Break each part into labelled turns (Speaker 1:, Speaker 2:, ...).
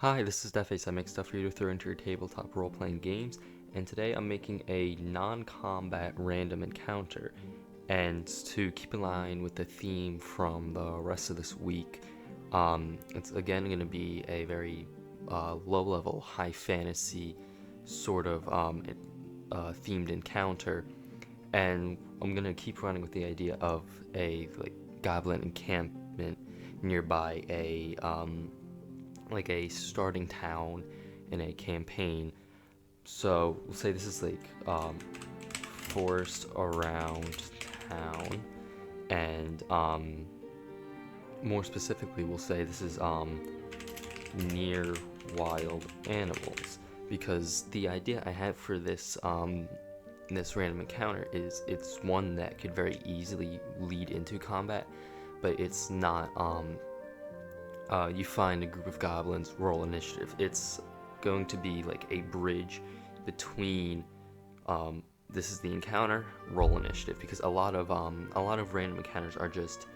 Speaker 1: Hi, this is Deface. I make stuff for you to throw into your tabletop role-playing games, and today I'm making a non-combat random encounter. And to keep in line with the theme from the rest of this week, it's again going to be a very low-level, high fantasy sort of themed encounter, and I'm gonna keep running with the idea of a goblin encampment nearby a starting town in a campaign. So we'll say this is forest around town, and more specifically, we'll say this is near wild animals, because the idea I have for this random encounter is it's one that could very easily lead into combat, but it's not you find a group of goblins, roll initiative. It's going to be like a bridge between this is the encounter, roll initiative, because a lot of random encounters are just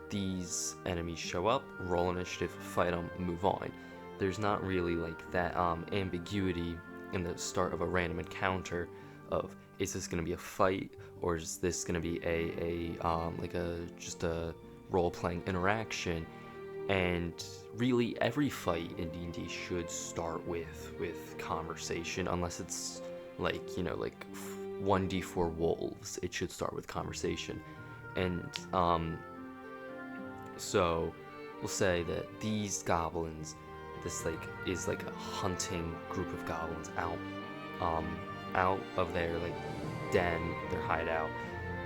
Speaker 1: these enemies show up, roll initiative, fight them, move on. There's not really like that ambiguity in the start of a random encounter of, is this going to be a fight, or is this going to be just a role-playing interaction? And really, every fight in D&D should start with conversation, unless it's like 1d4 wolves. It should start with conversation. And so we'll say that these goblins, this is like a hunting group of goblins out of their den, their hideout,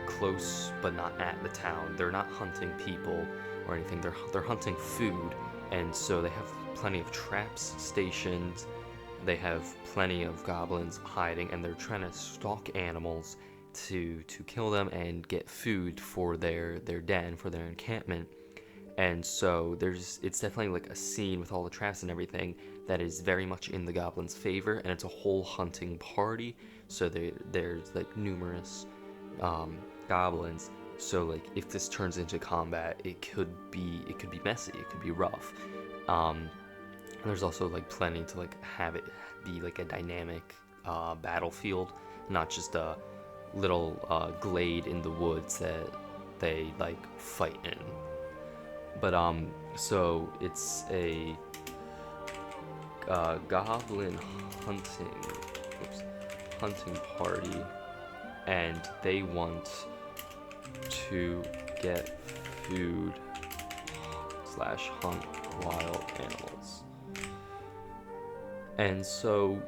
Speaker 1: close but not at the town. They're not hunting people or anything. They're hunting food, and so they have plenty of traps stationed. They have plenty of goblins hiding, and they're trying to stalk animals to kill them and get food for their den, for their encampment. And so it's definitely like a scene with all the traps and everything that is very much in the goblins' favor, and it's a whole hunting party. So there's like numerous goblins. So if this turns into combat, it could be messy, it could be rough. There's also plenty to have it be a dynamic battlefield, not just a little glade in the woods that they fight in. But so it's a goblin hunting party, and they want to get food / hunt wild animals. And so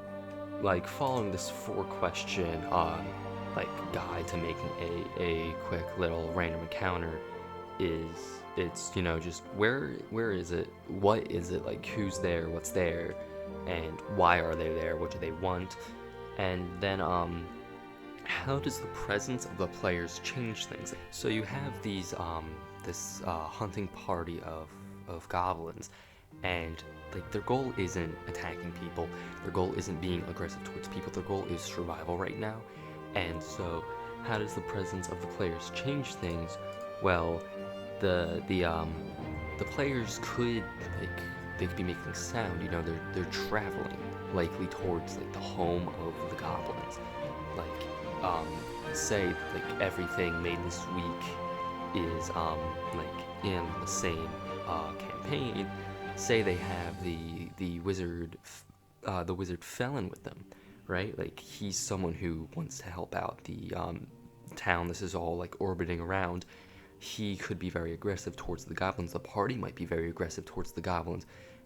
Speaker 1: following this 4-question guide to making a quick little random encounter it's just where is it, what is it, who's there, what's there, and why are they there, what do they want, and then how does the presence of the players change things? So you have these this hunting party of goblins, and their goal isn't attacking people, their goal isn't being aggressive towards people, their goal is survival right now. And so how does the presence of the players change things? Well, the players could they could be making sound, they're traveling likely towards the home of the goblins. Say everything made this week is in the same campaign. Say they have the wizard Felon with them, right? He's someone who wants to help out the town this is all orbiting around. He could be very aggressive towards the goblins. The party might be very aggressive towards the goblins,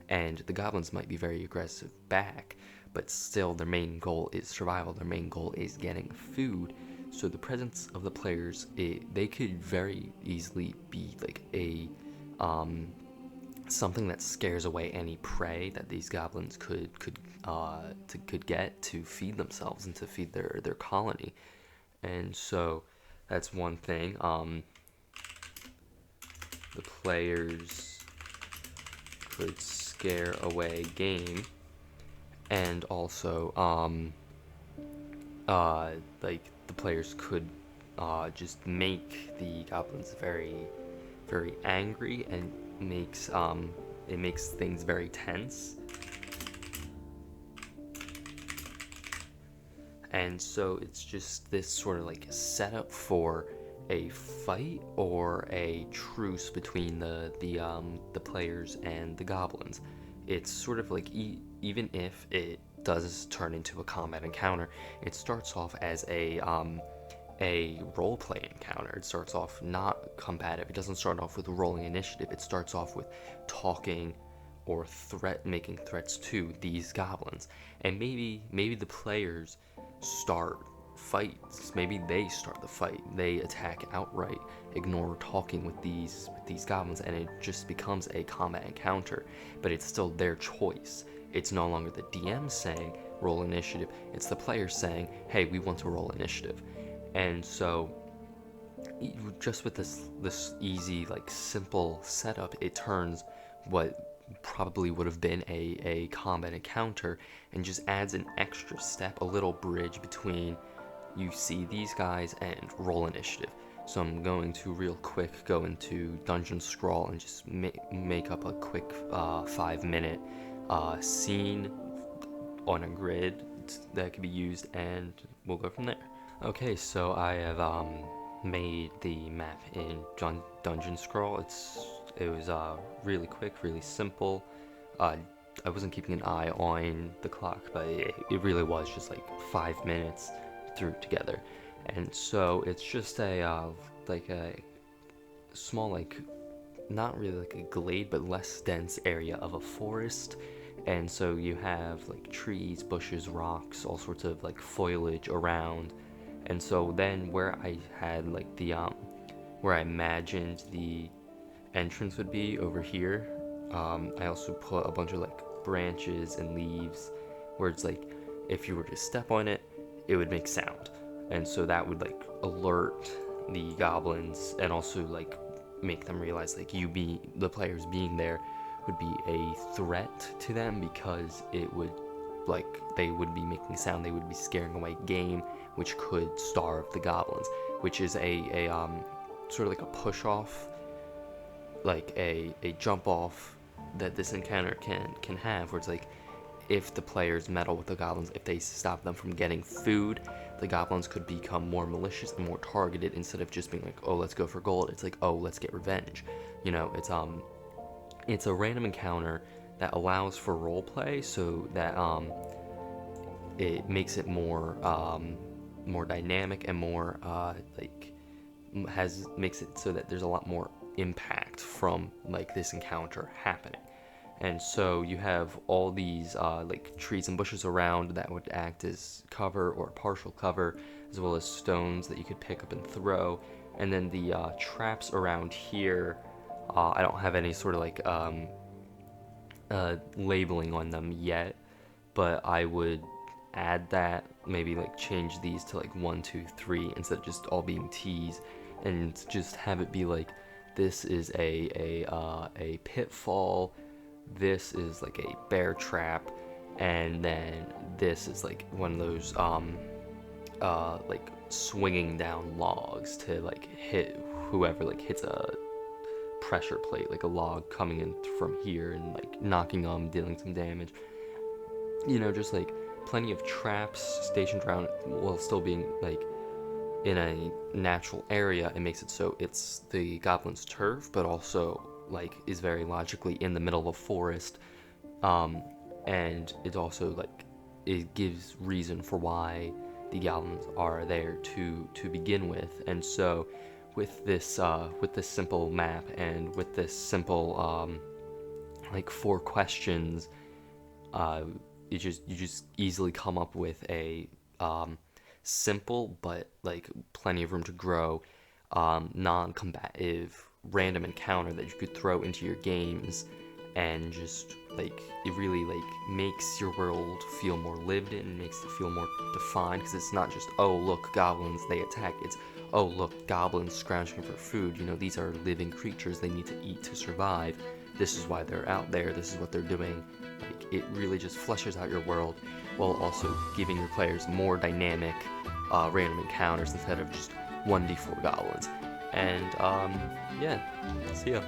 Speaker 1: and the goblins might be very aggressive back. But still, their main goal is survival. Their main goal is getting food. So the presence of the players, they could very easily be something that scares away any prey that these goblins could get to feed themselves and to feed their colony. And so that's one thing. The players could scare away game, and also the players could just make the goblins very, very angry, and it makes things very tense. And so it's just this sort of like setup for a fight or a truce between the players and the goblins. It's sort of like even if it does turn into a combat encounter, it starts off as a role-play encounter. It starts off not combative. It doesn't start off with rolling initiative. It starts off with talking or making threats to these goblins. And maybe the players start fights. Maybe they start the fight. They attack outright, ignore talking with these goblins, and it just becomes a combat encounter. But it's still their choice. It's no longer the DM saying roll initiative. It's the players saying, hey, we want to roll initiative. And so just with this easy, like, simple setup, it turns what probably would have been a combat encounter and just adds an extra step, a little bridge between you see these guys and roll initiative. So I'm going to real quick go into Dungeon Scrawl and just make up a quick 5-minute scene on a grid that could be used, and we'll go from there. Okay, so I have made the map in Dungeon Scrawl. It was really quick, really simple. I wasn't keeping an eye on the clock, but it really was just like 5 minutes through together. And so it's just a small, like, not really like a glade, but less dense area of a forest. And so you have like trees, bushes, rocks, all sorts of like foliage around. And so then where I had like where I imagined the entrance would be over here, I also put a bunch of like branches and leaves where it's like if you were to step on it, it would make sound. And so that would like alert the goblins and also like make them realize like the players being there would be a threat to them, because it would, like, they would be making sound, they would be scaring away game, which could starve the goblins, which is a sort of like a push off, like a jump off that this encounter can have, where it's like if the players meddle with the goblins, if they stop them from getting food, the goblins could become more malicious and more targeted. Instead of just being like, oh, let's go for gold, it's like, oh, let's get revenge. You know, it's a random encounter that allows for role play, so that it makes it more dynamic and more makes it so that there's a lot more impact from like this encounter happening. And so you have all these like trees and bushes around that would act as cover or partial cover, as well as stones that you could pick up and throw. And then the traps around here, I don't have any sort of like labeling on them yet, but I would add that, maybe like change these to like 1, 2, 3 instead of just all being T's, and just have it be like, this is a pitfall, this is like a bear trap, and then this is like one of those like swinging down logs to like hit whoever like hits a pressure plate, like a log coming in from here and like knocking them, dealing some damage. You know, just like plenty of traps stationed around while still being like in a natural area. It makes it so it's the goblin's turf, but also like is very logically in the middle of a forest, and it also like it gives reason for why the goblins are there to begin with. And so with this simple map and with this simple like 4 questions, you just easily come up with a simple but like plenty of room to grow non-combative random encounter that you could throw into your games, and just like it really like makes your world feel more lived in, makes it feel more defined, because it's not just, oh look, goblins, they attack. It's, oh look, goblins scrounging for food. You know, these are living creatures, they need to eat to survive. This is why they're out there, this is what they're doing. Like, it really just fleshes out your world while also giving your players more dynamic random encounters instead of just 1d4 goblins. And yeah, see ya.